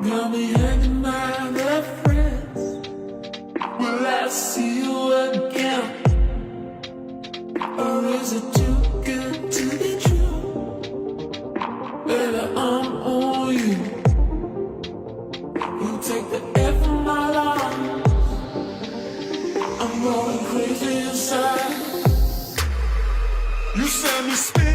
Got me hanging by the friends. Will I see you again? Or is it too good to be true? Baby, I'm on you. You take the air from my lungs. I'm going crazy inside. You send me spin.